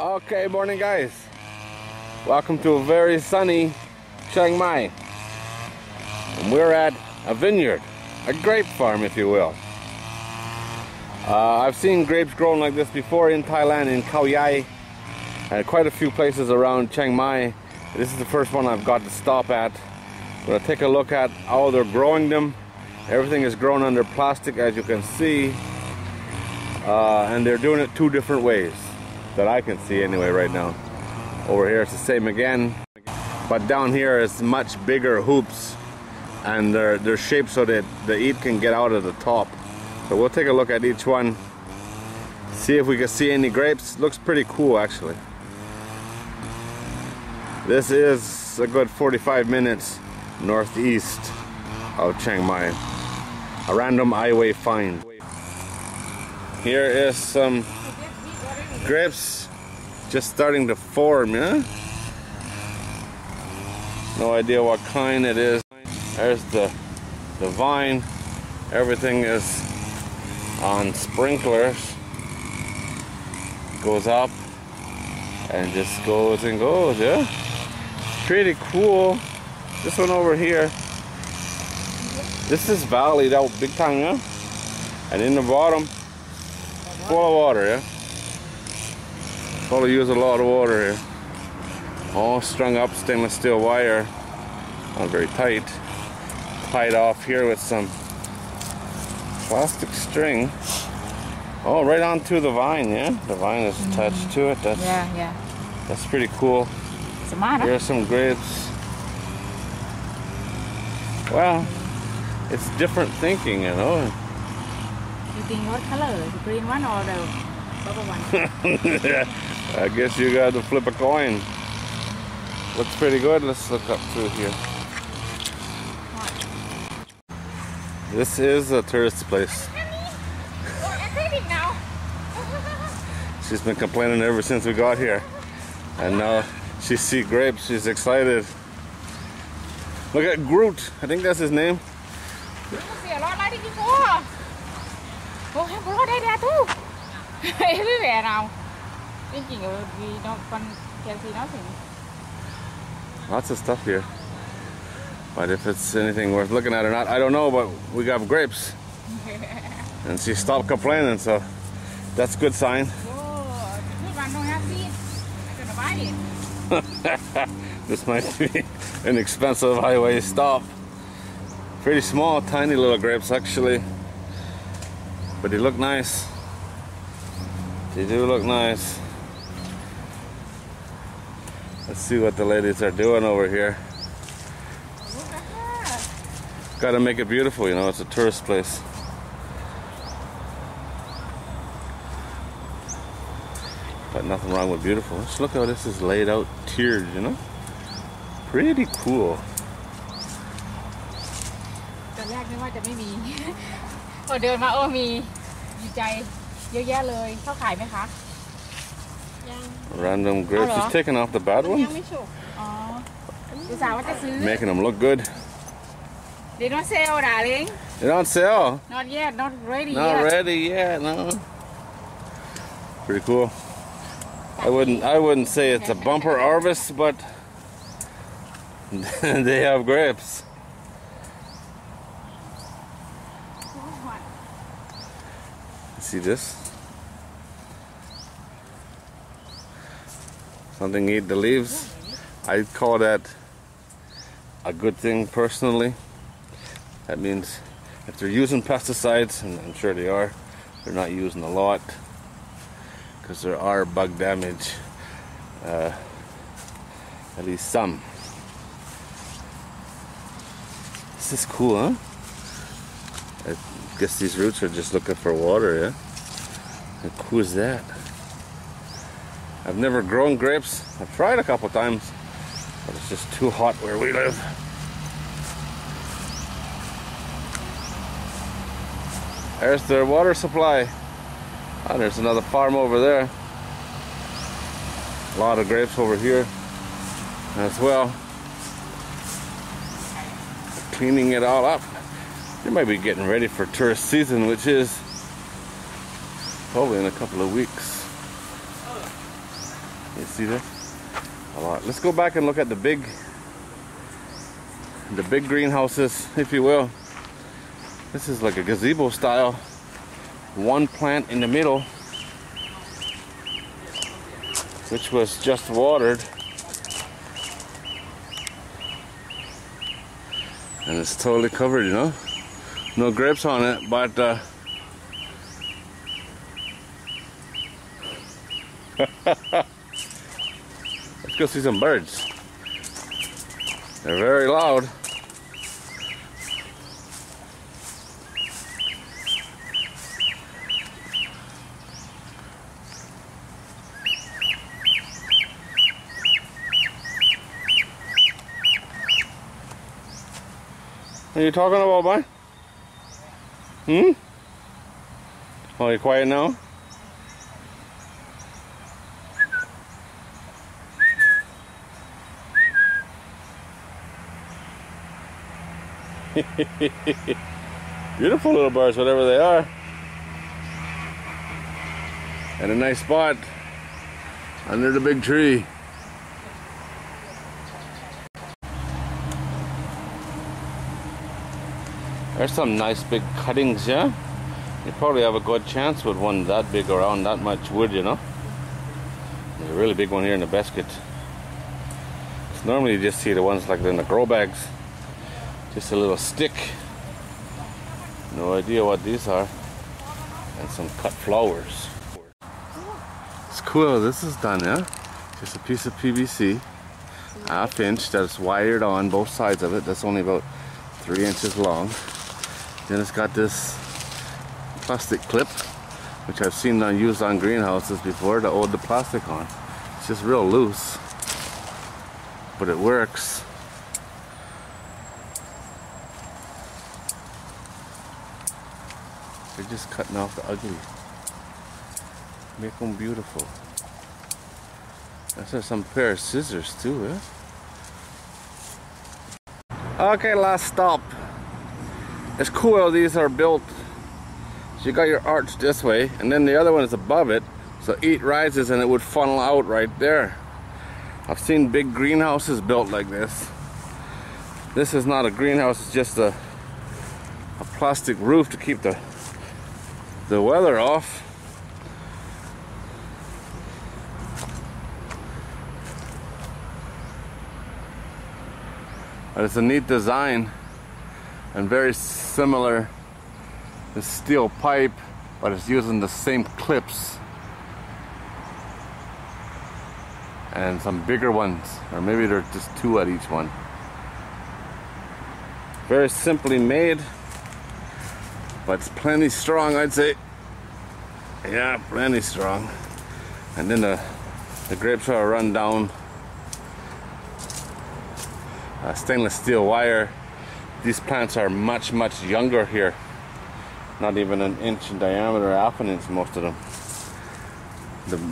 Okay, morning guys. Welcome to a very sunny Chiang Mai. And we're at a vineyard, a grape farm if you will. I've seen grapes growing like this before in Thailand, in Khao Yai, and quite a few places around Chiang Mai. This is the first one I've got to stop at. I'm going to take a look at how they're growing them. Everything is grown under plastic, as you can see, and they're doing it two different ways that I can see anyway right now. Over here it's the same again, but down here is much bigger hoops, and they're shaped so that the heat can get out of the top. So we'll take a look at each one, see if we can see any grapes. Looks pretty cool actually. This is a good 45 minutes northeast of Chiang Mai. A random highway find. Here is some grapes just starting to form, yeah? No idea what kind it is. There's the vine. Everything is on sprinklers. Goes up and just goes and goes, yeah? Pretty cool. This one over here, this is valleyed out big time, yeah? And in the bottom, full of water, yeah? Probably use a lot of water here. All strung up stainless steel wire, not very tight. Tied off here with some plastic string. Oh, right onto the vine, yeah? The vine is attached to it. That's, that's pretty cool. Here's some grapes. Well, it's different thinking, you know. You think what color? The green one or the purple one? I guess you got to flip a coin. Looks pretty good. Let's look up through here. This is a tourist place. She's been complaining ever since we got here. And now she sees grapes. She's excited. Look at Groot. I think that's his name. Lots of stuff here. But if it's anything worth looking at or not, I don't know, but we got grapes. And she stopped complaining, so that's a good sign. This might be an expensive highway stop. Pretty small, tiny little grapes actually. But they look nice. They do look nice. Let's see what the ladies are doing over here. Gotta make it beautiful, you know, it's a tourist place. But nothing wrong with beautiful. Just look how this is laid out, tiered, you know? Pretty cool. Random grapes. Just taking off the bad ones. Making them look good. They don't sell, darling. They don't sell? Not yet, not ready yet. Not ready yet, no. Pretty cool. I wouldn't say it's a bumper harvest, but they have grapes. See this? Something eat the leaves. I call that a good thing personally. That means if they're using pesticides, and I'm sure they are, they're not using a lot, because there are bug damage, at least some. This is cool, huh? I guess these roots are just looking for water, yeah? How cool is that? I've never grown grapes. I've tried a couple times, but it's just too hot where we live. There's their water supply. Oh, there's another farm over there. A lot of grapes over here as well. Cleaning it all up. They might be getting ready for tourist season, which is probably in a couple of weeks. You see this? A lot. Let's go back and look at the big greenhouses, if you will. This is like a gazebo style. One plant in the middle, which was just watered. And it's totally covered, you know? No grapes on it, but let's go see some birds. They're very loud. What are you talking about, boy? Oh, you quiet now? Beautiful little birds, whatever they are. And a nice spot under the big tree. There's some nice big cuttings, yeah? You probably have a good chance with one that big around that much wood, you know? There's a really big one here in the basket. Normally you just see the ones like in the grow bags. Just a little stick. No idea what these are. And some cut flowers. It's cool, this is done, yeah? Just a piece of PVC, 1/2 inch, that's wired on both sides of it. That's only about 3 inches long. Then it's got this plastic clip, which I've seen used on greenhouses before to hold the plastic on. It's just real loose, but it works. They're just cutting off the ugly. Make them beautiful. There's some pair of scissors too, eh? Okay, last stop. It's cool how these are built. So you got your arch this way, and then the other one is above it. So it rises and it would funnel out right there. I've seen big greenhouses built like this. This is not a greenhouse, it's just a plastic roof to keep the weather off. But it's a neat design and very similar to steel pipe, but it's using the same clips and some bigger ones, or maybe they're just 2 at each one. Very simply made, but it's plenty strong, I'd say. Yeah, plenty strong. And then the grapes are run down stainless steel wire. These plants are much younger here. Not even 1 inch in diameter, 1/2 inch most of them.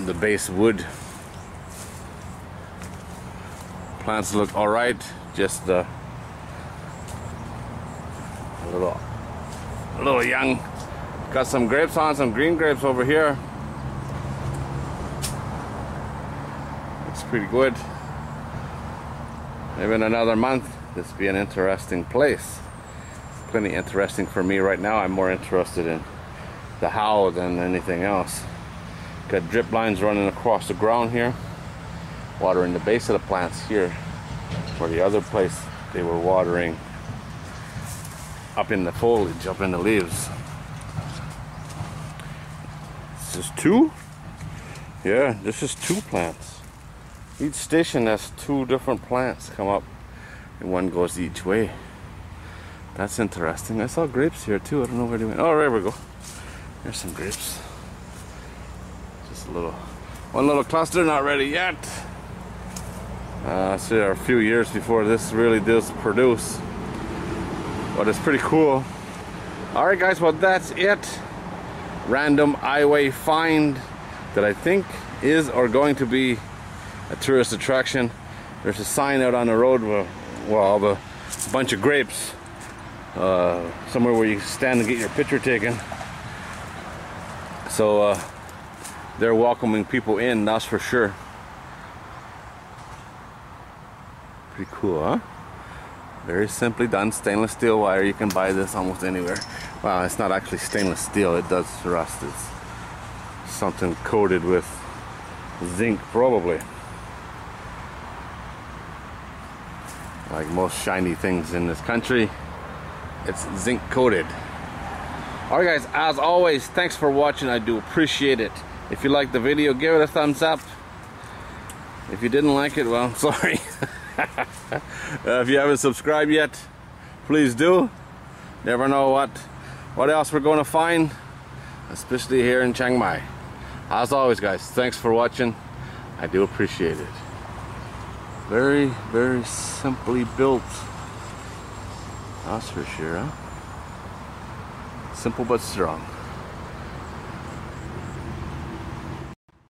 The base wood. Plants look alright, just a little young. Got some grapes on, some green grapes over here. Looks pretty good. Maybe in another month, this will be an interesting place. Plenty interesting for me right now. I'm more interested in the how than anything else. Got drip lines running across the ground here. Watering the base of the plants here. Where the other place they were watering up in the foliage, up in the leaves. This is 2? Yeah, this is 2 plants. Each station has 2 different plants come up, and one goes each way. That's interesting. I saw grapes here too. I don't know where they went. Oh, there we go. There's some grapes. Just one little cluster, not ready yet. So there are a few years before this really does produce, but it's pretty cool. All right, guys. Well, that's it. Random highway find that I think is or going to be a tourist attraction. There's a sign out on the road where, well, a bunch of grapes, somewhere where you stand and get your picture taken. So they're welcoming people in, that's for sure. Pretty cool, huh? Very simply done. Stainless steel wire. You can buy this almost anywhere. Well, it's not actually stainless steel. It does rust. It's something coated with zinc, probably. Like most shiny things in this country, it's zinc coated. Alright guys, as always, thanks for watching. I do appreciate it. If you liked the video, give it a thumbs up. If you didn't like it, well, sorry. If you haven't subscribed yet, please do. Never know what else we're going to find, especially here in Chiang Mai. As always guys, thanks for watching. I do appreciate it. Very, very simply built. That's for sure, huh? Simple but strong.